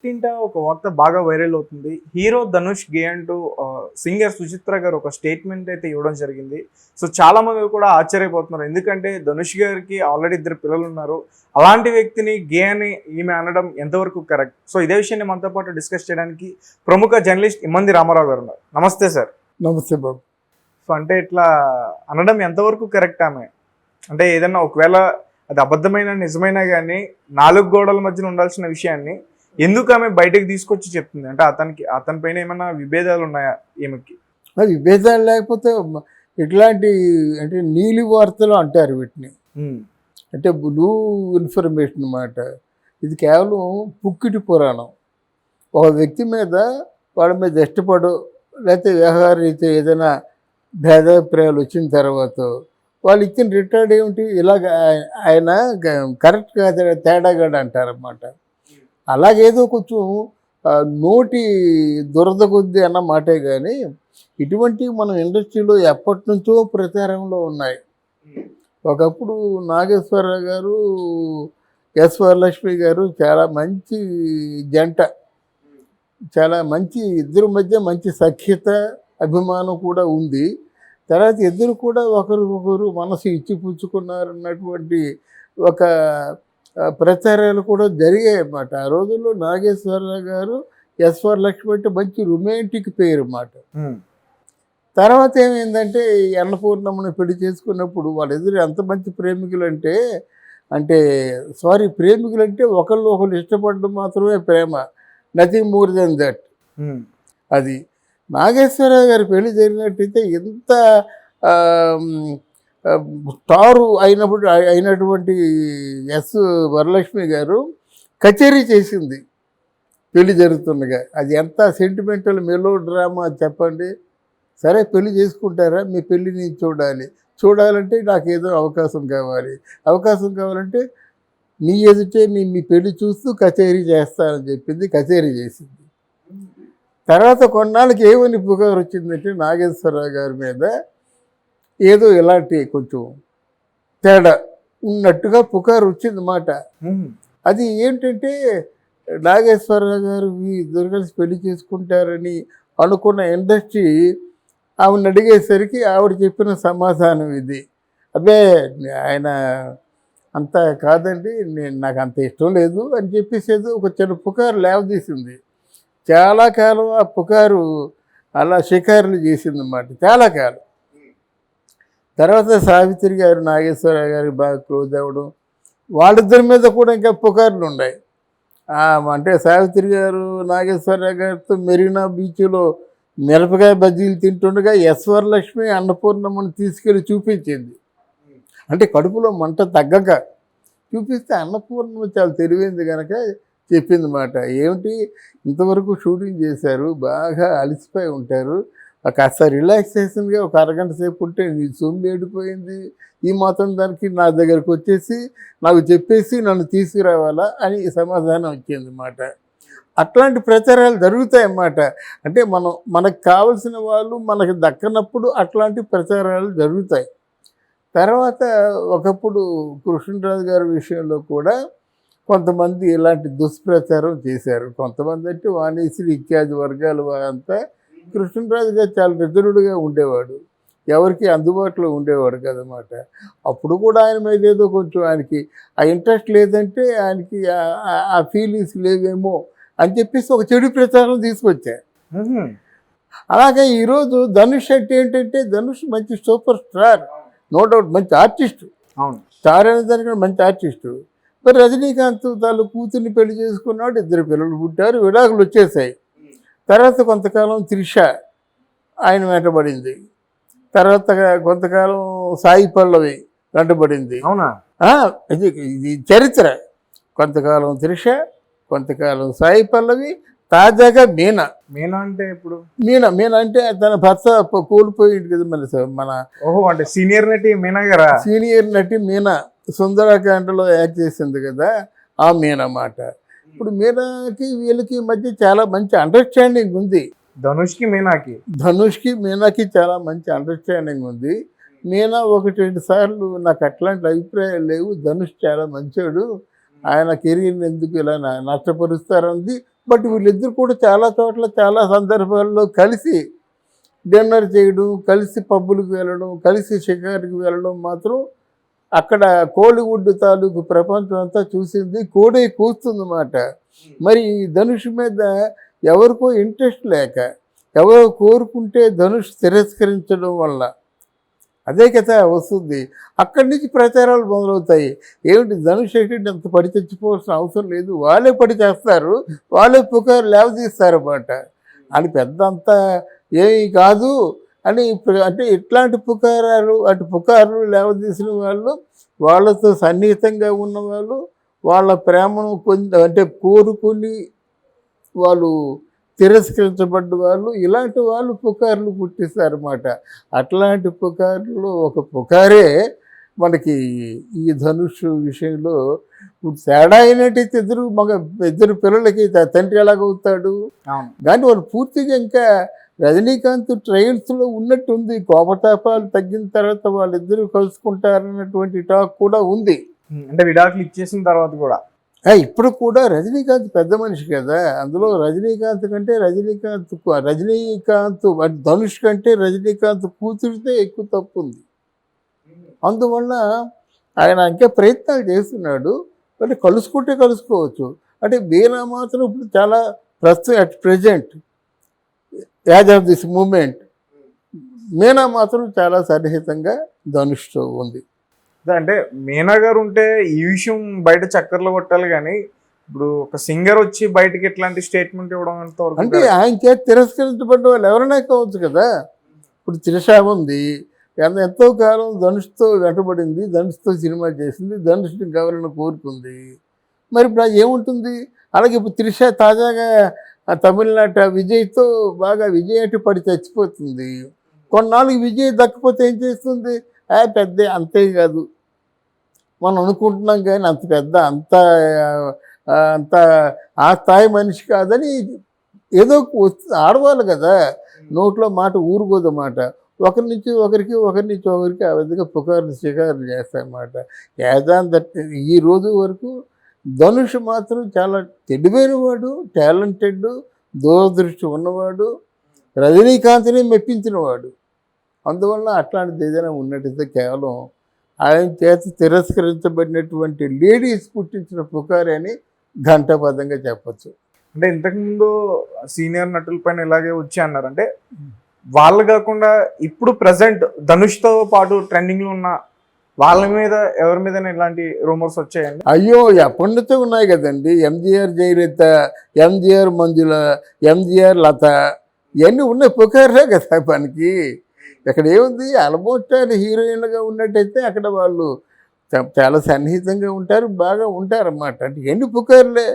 నెట్టింట ఒక వార్త బాగా వైరల్ అవుతుంది. హీరో ధనుష్ గే అంటూ సింగర్ సుచిత్ర గారు ఒక స్టేట్మెంట్ అయితే ఇవ్వడం జరిగింది. సో చాలా మంది కూడా ఆశ్చర్యపోతున్నారు. ఎందుకంటే ధనుష్ గారికి ఆల్రెడీ 2 పిల్లలు ఉన్నారు. అలాంటి వ్యక్తిని గే అని ఈమె అనడం ఎంతవరకు కరెక్ట్? సో ఇదే విషయాన్ని మనతో పాటు డిస్కస్ చేయడానికి ప్రముఖ జర్నలిస్ట్ ఇమ్మంది రామారావు గారు ఉన్నారు. నమస్తే సార్. నమస్తే బాబు. సో అంటే ఇట్లా అనడం ఎంతవరకు కరెక్ట్ ఆమె? అంటే ఏదన్నా ఒకవేళ అది అబద్ధమైన నిజమైనా కానీ 4 గోడల మధ్యన ఉండాల్సిన విషయాన్ని ఎందుకు ఆమె బయటకు తీసుకొచ్చి చెప్తుంది? అంటే అతని పైన ఏమైనా విభేదాలు ఉన్నాయా ఈమెకి? అది విభేదాలు లేకపోతే ఇట్లాంటి అంటే నీలి వార్తలు అంటారు వీటిని. అంటే బ్లూ ఇన్ఫర్మేషన్ అన్నమాట. ఇది కేవలం పుక్కిటి పురాణం. ఒక వ్యక్తి మీద వాళ్ళ మీద ఇష్టపడు లేకపోతే వ్యవహార రీతి ఏదైనా భేదాభిప్రాయాలు వచ్చిన తర్వాత వాళ్ళు ఇచ్చిన రిటార్డ్ ఏమిటి, ఇలాగ ఆయన కరెక్ట్ కాదు తేడాగాడు అంటారన్నమాట. అలాగేదో కొంచెం నోటి దురద కొద్ది అన్న మాటే కానీ ఇటువంటివి మన ఇండస్ట్రీలో ఎప్పటి నుంచో ప్రచారంలో ఉన్నాయి. ఒకప్పుడు నాగేశ్వరరావు గారు, ఎస్ వరలక్ష్మి గారు చాలా మంచి జంట, చాలా మంచి ఇద్దరి మధ్య మంచి సఖ్యత అభిమానం కూడా ఉంది. తర్వాత ఇద్దరు కూడా ఒకరికొకరు మనసు ఇచ్చిపుచ్చుకున్నారన్నటువంటి ఒక ప్రచారాలు కూడా జరిగాయి అన్నమాట. ఆ రోజుల్లో నాగేశ్వరరావు గారు, ఎస్ వరలక్ష్మి అంటే మంచి రొమాంటిక్ పేరు అన్నమాట. తర్వాత ఏమైందంటే అన్నపూర్ణమ్మని పెళ్లి చేసుకున్నప్పుడు వాళ్ళిద్దరు ఎంత మంచి ప్రేమికులు అంటే ప్రేమికులు అంటే ఒకళ్ళు ఇష్టపడడం మాత్రమే ప్రేమ, నథింగ్ మోర్ దెన్ దట్. అది నాగేశ్వరరావు గారి పెళ్లి జరిగినట్టయితే ఎంత స్టారు అయినటువంటి ఎస్ వరలక్ష్మి గారు కచేరీ చేసింది పెళ్లి జరుగుతుండగా. అది ఎంత సెంటిమెంటల్ మెలో డ్రామా చెప్పండి. సరే పెళ్లి చేసుకుంటారా, మీ పెళ్ళిని చూడాలంటే నాకు ఏదో అవకాశం కావాలంటే మీ ఎదుటే మీ పెళ్లి చూస్తూ కచేరీ చేస్తానని చెప్పింది. కచేరీ చేసింది. తర్వాత కొన్నాళ్ళకి ఏమని పుకారు వచ్చిందంటే నాగేశ్వరరావు గారి మీద ఏదో ఇలాంటి కొంచెం తేడా ఉన్నట్టుగా పుకారు వచ్చిందన్నమాట. అది ఏంటంటే నాగేశ్వరరావు గారు ఇద్దరు కలిసి పెళ్లి చేసుకుంటారని అనుకున్న ఇండస్ట్రీ ఆవిడని అడిగేసరికి ఆవిడ చెప్పిన సమాధానం ఇది, అబ్బే ఆయన అంత కాదండి, నాకు అంత ఇష్టం లేదు అని చెప్పేసి ఏదో ఒక చిన్న పుకారు లేవదీసింది. చాలా కాలం ఆ పుకారు అలా షికారులు చేసిందన్నమాట, చాలా కాలం. తర్వాత సావిత్రి గారు నాగేశ్వరరావు గారికి బాగా క్లోజ్ అవ్వడం, వాళ్ళిద్దరి మీద కూడా ఇంకా పుకార్లు ఉన్నాయి. అంటే సావిత్రి గారు నాగేశ్వరరావు గారితో మెరీనా బీచ్లో మిరపకాయ బజ్జీలు తింటుండగా ఎస్ వరలక్ష్మి అన్నపూర్ణమ్మని తీసుకెళ్ళి చూపించింది. అంటే కడుపులో మంట తగ్గక చూపిస్తే అన్నపూర్ణమ్మ చాలా తెలివైంది కనుక చెప్పింది మాట, ఏమిటి ఇంతవరకు షూటింగ్ చేశారు, బాగా అలసిపోయి ఉంటారు, కాస్త రిలాక్సేషన్గా ఒక అరగంట సేపు ఉంటే నీ సొమ్ము ఏడిపోయింది, ఈ మాత్రం దానికి నా దగ్గరకు వచ్చేసి నాకు చెప్పేసి నన్ను తీసుకురావాలా అని సమాధానం వచ్చింది అన్నమాట. అట్లాంటి ప్రచారాలు జరుగుతాయన్నమాట. అంటే మనకు కావలసిన వాళ్ళు మనకు దక్కనప్పుడు అట్లాంటి ప్రచారాలు జరుగుతాయి. తర్వాత ఒకప్పుడు కృష్ణరాజు గారి విషయంలో కూడా కొంతమంది ఇలాంటి దుష్ప్రచారం చేశారు. కొంతమంది అంటే వాణిశ్రీ ఇత్యాది వర్గాలు అంతా. కృష్ణరాజు గారు చాలా రిజర్వ్డ్గా ఉండేవాడు, ఎవరికి అందుబాటులో ఉండేవాడు కదన్నమాట. అప్పుడు కూడా ఆయన మీద ఏదో కొంచెం ఆయనకి ఆ ఇంట్రెస్ట్ లేదంటే ఆయనకి ఆ ఫీలింగ్స్ లేవేమో అని చెప్పేసి ఒక చెడు ప్రచారం తీసుకొచ్చారు. అలాగే ఈరోజు ధనుష్ అంటే ఏంటంటే ధనుష్ మంచి సూపర్ స్టార్, నో డౌట్, మంచి ఆర్టిస్టు. స్టార్ అనే దానికి మంచి ఆర్టిస్టు. మరి రజనీకాంత్ తాను కూతుర్ని పెళ్లి చేసుకున్నాడు, 2 పిల్లలు పుట్టారు, విడాకులు వచ్చేసాయి. తర్వాత కొంతకాలం త్రిష ఆయన వెంటబడింది. తర్వాత కొంతకాలం సాయి పల్లవి వెంటబడింది. అవునా? ఇది చరిత్ర. కొంతకాలం త్రిష, కొంతకాలం సాయి పల్లవి, తాజాగా మీనా. అంటే ఇప్పుడు మీనా అంటే తన భర్త కోల్పోయింది కదా మన అంటే సీనియర్ నటి మీనా గారా? సీనియర్ నటి మీనా సుందరకాండలో యాక్ట్ చేసింది కదా, ఆ మీనా మాట. ఇప్పుడు మీనాకి వీళ్ళకి మధ్య చాలా మంచి అండర్స్టాండింగ్ ఉంది. ధనుష్కి మీనాకి చాలా మంచి అండర్స్టాండింగ్ ఉంది. మీనా 1-2 సార్లు నాకు అట్లాంటి అభిప్రాయాలు లేవు, ధనుష్ చాలా మంచోడు, ఆయన కెరీర్ని ఎందుకు ఇలా నష్టపరుస్తారంది. బట్ వీళ్ళిద్దరు కూడా చాలా చోట్ల చాలా సందర్భాల్లో కలిసి డిన్నర్ చేయడం, కలిసి పబ్బులకు వెళ్ళడం, కలిసి షికారుకి వెళ్ళడం మాత్రం అక్కడ కోలీవుడ్ తాలూకు ప్రపంచం అంతా చూసింది. కోడే కూస్తుందన్నమాట. మరి ఈ ధనుష్ మీద ఎవరికో ఇంట్రెస్ట్ లేక, ఎవరో కోరుకుంటే ధనుష్ తిరస్కరించడం వల్ల అదే కథ వస్తుంది. అక్కడి నుంచి ప్రచారాలు మొదలవుతాయి. ఏమిటి ధనుష్ ఏంటంటే అంత పడి తెచ్చిపోవాల్సిన అవసరం లేదు, వాళ్ళే పడి చేస్తారు, వాళ్ళే పుకారు లేవదీస్తారన్నమాట. అని పెద్ద అంతా ఏమీ కాదు అని అంటే ఇట్లాంటి పుకారాలు అటు పుకార్లు లేవదీసిన వాళ్ళు, వాళ్ళతో సన్నిహితంగా ఉన్నవాళ్ళు, వాళ్ళ ప్రేమను అంటే కోరుకుని వాళ్ళు తిరస్కరించబడ్డ వాళ్ళు, ఇలాంటి వాళ్ళు పుకార్లు పుట్టిస్తారన్నమాట. అట్లాంటి పుకార్లు ఒక పుకారే మనకి ఈ ధనుష్ విషయంలో ఇప్పుడు తేడా అయినట్టయితే ఇద్దరు పిల్లలకి తండ్రి ఎలాగవుతాడు. కానీ వాళ్ళు పూర్తిగా ఇంకా రజనీకాంత్ ట్రయల్స్లో ఉన్నట్టుంది. కోపతాపాలు తగ్గిన తర్వాత వాళ్ళిద్దరూ కలుసుకుంటారన్నటువంటి టాక్ కూడా ఉంది. అంటే విడాకులు ఇచ్చేసిన తర్వాత కూడా ఇప్పుడు కూడా రజనీకాంత్ పెద్ద మనిషి కదా. అందులో రజనీకాంత్ కంటే రజనీకాంత్ ధనుష్ కంటే రజనీకాంత్ కూతురితే ఎక్కువ తప్పు ఉంది. అందువల్ల ఆయన ఇంకా ప్రయత్నాలు చేస్తున్నాడు. అంటే కలుసుకుంటే కలుసుకోవచ్చు. అంటే మీనా మాత్రం ఇప్పుడు చాలా ప్రస్తుతం at present as of this moment Meena మాత్రం చాలా సన్నిహితంగా ధనుష్తో ఉంది. అంటే మీనా గారు ఉంటే ఈ విషయం బయట చక్కర్లు కొట్టాలి, కానీ ఇప్పుడు ఒక సింగర్ వచ్చి బయటకి ఎట్లాంటి స్టేట్మెంట్ ఇవ్వడం అంతవరకు అంటే ఆయన చేతి తిరస్కరించబడ్డ వాళ్ళు ఎవరైనా కావచ్చు కదా. ఇప్పుడు త్రిష ఉంది, ఎంతో కాలం ధనుష్తో వెంటబడింది, ధనుష్తో సినిమా చేసింది, ధనుష్ని గవర్నర్ కోరుకుంది. మరి ఇప్పుడు అది ఏముంటుంది. అలాగే ఇప్పుడు త్రిష తాజాగా తమిళనాట విజయ్తో బాగా విజయ్ పడి చచ్చిపోతుంది. కొన్నాళ్ళకి విజయ్ దక్కపోతే ఏం చేస్తుంది. పెద్ద అంతే కాదు మనం అనుకుంటున్నాం, కానీ అంత పెద్ద అంత ఆ స్థాయి మనిషి కాదని ఏదో ఆడవాళ్ళు కదా, నోట్లో మాట ఊరుకోదన్నమాట. ఒకరి నుంచి ఒకరికి ఆ విధంగా పుకార్లు షికారులు చేస్తాయన్నమాట. ఈ రోజు వరకు ధనుష్ మాత్రం చాలా తెలివైనవాడు, టాలెంటెడ్, దూరదృష్టి ఉన్నవాడు, రజనీకాంత్ని మెప్పించినవాడు. అందువల్ల అట్లాంటిది ఏదైనా ఉన్నట్టయితే కేవలం ఆయన చేత తిరస్కరించబడినటువంటి లేడీస్ పుట్టించిన పుకారే అని ఘంటాపదంగా చెప్పచ్చు. అంటే ఇంతకుముందు సీనియర్ నటుల పైన ఇలాగే వచ్చి అన్నారు. అంటే వాళ్ళు కాకుండా ఇప్పుడు ప్రజెంట్ ధనుష్తో పాటు ట్రెండింగ్లో ఉన్న వాళ్ళ మీద ఎవరి మీద ఇలాంటి రూమర్స్ వచ్చాయండి? అయ్యో ఎప్పటి నుంచో ఉన్నాయి కదండి. ఎంజీఆర్ జయలలిత, ఎంజీఆర్ మంజుల, ఎంజీఆర్ లత, ఇవన్నీ ఉన్నాయి పుకారే కదా మనకి. ఇక్కడ ఏముంది, ఆల్మోస్ట్ హీరోయిన్లుగా ఉన్నట్టయితే అక్కడ వాళ్ళు చాలా సన్నిహితంగా ఉంటారు, బాగా ఉంటారన్నమాట. అంటే ఎన్ని పుకార్లే.